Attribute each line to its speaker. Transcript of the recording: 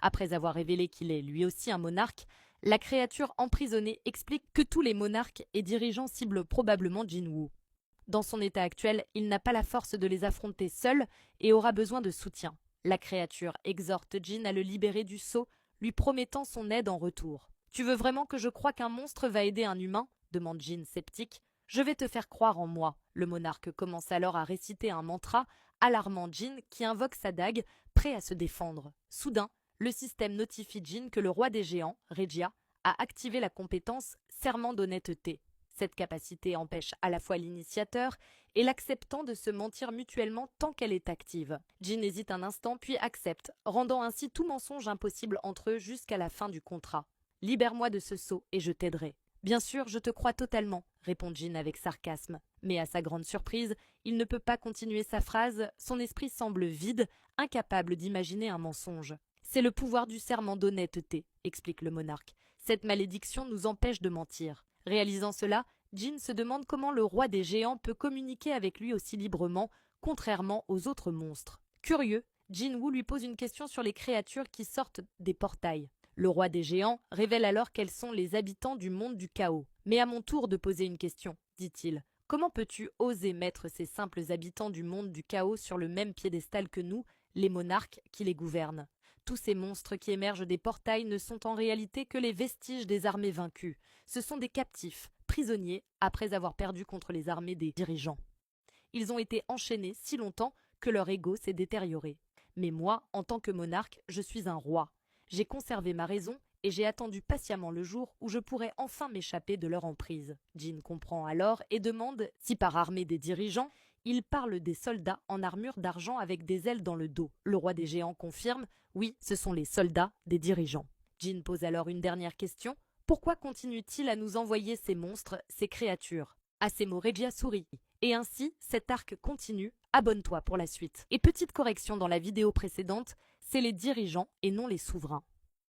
Speaker 1: Après avoir révélé qu'il est lui aussi un monarque, la créature emprisonnée explique que tous les monarques et dirigeants ciblent probablement Jinwoo. Dans son état actuel, il n'a pas la force de les affronter seul et aura besoin de soutien. La créature exhorte Jin à le libérer du sceau, lui promettant son aide en retour. « Tu veux vraiment que je croie qu'un monstre va aider un humain ?» demande Jin sceptique. « Je vais te faire croire en moi. » Le monarque commence alors à réciter un mantra, alarmant Jin qui invoque sa dague, prêt à se défendre. Soudain, le système notifie Jin que le roi des géants, Regia, a activé la compétence serment d'honnêteté. Cette capacité empêche à la fois l'initiateur et l'acceptant de se mentir mutuellement tant qu'elle est active. Jin hésite un instant puis accepte, rendant ainsi tout mensonge impossible entre eux jusqu'à la fin du contrat. « Libère-moi de ce sceau et je t'aiderai. »« Bien sûr, je te crois totalement, » répond Jin avec sarcasme. Mais à sa grande surprise, il ne peut pas continuer sa phrase, son esprit semble vide, incapable d'imaginer un mensonge. « C'est le pouvoir du serment d'honnêteté, » explique le monarque. « Cette malédiction nous empêche de mentir. » Réalisant cela, Jin se demande comment le roi des géants peut communiquer avec lui aussi librement, contrairement aux autres monstres. Curieux, Jinwoo lui pose une question sur les créatures qui sortent des portails. Le roi des géants révèle alors quels sont les habitants du monde du chaos. « Mais à mon tour de poser une question, » dit-il. « Comment peux-tu oser mettre ces simples habitants du monde du chaos sur le même piédestal que nous, les monarques qui les gouvernent ? Tous ces monstres qui émergent des portails ne sont en réalité que les vestiges des armées vaincues. Ce sont des captifs, prisonniers, après avoir perdu contre les armées des dirigeants. Ils ont été enchaînés si longtemps que leur ego s'est détérioré. Mais moi, en tant que monarque, je suis un roi. J'ai conservé ma raison et j'ai attendu patiemment le jour où je pourrais enfin m'échapper de leur emprise. » Jin comprend alors et demande si par armée des dirigeants, il parle des soldats en armure d'argent avec des ailes dans le dos. Le roi des géants confirme « Oui, ce sont les soldats des dirigeants. » Jin pose alors une dernière question. Pourquoi continue-t-il à nous envoyer ces monstres, ces créatures? À ces mots, Regia sourit. Et ainsi, cet arc continue. Abonne-toi pour la suite. Et petite correction dans la vidéo précédente, c'est les dirigeants et non les souverains.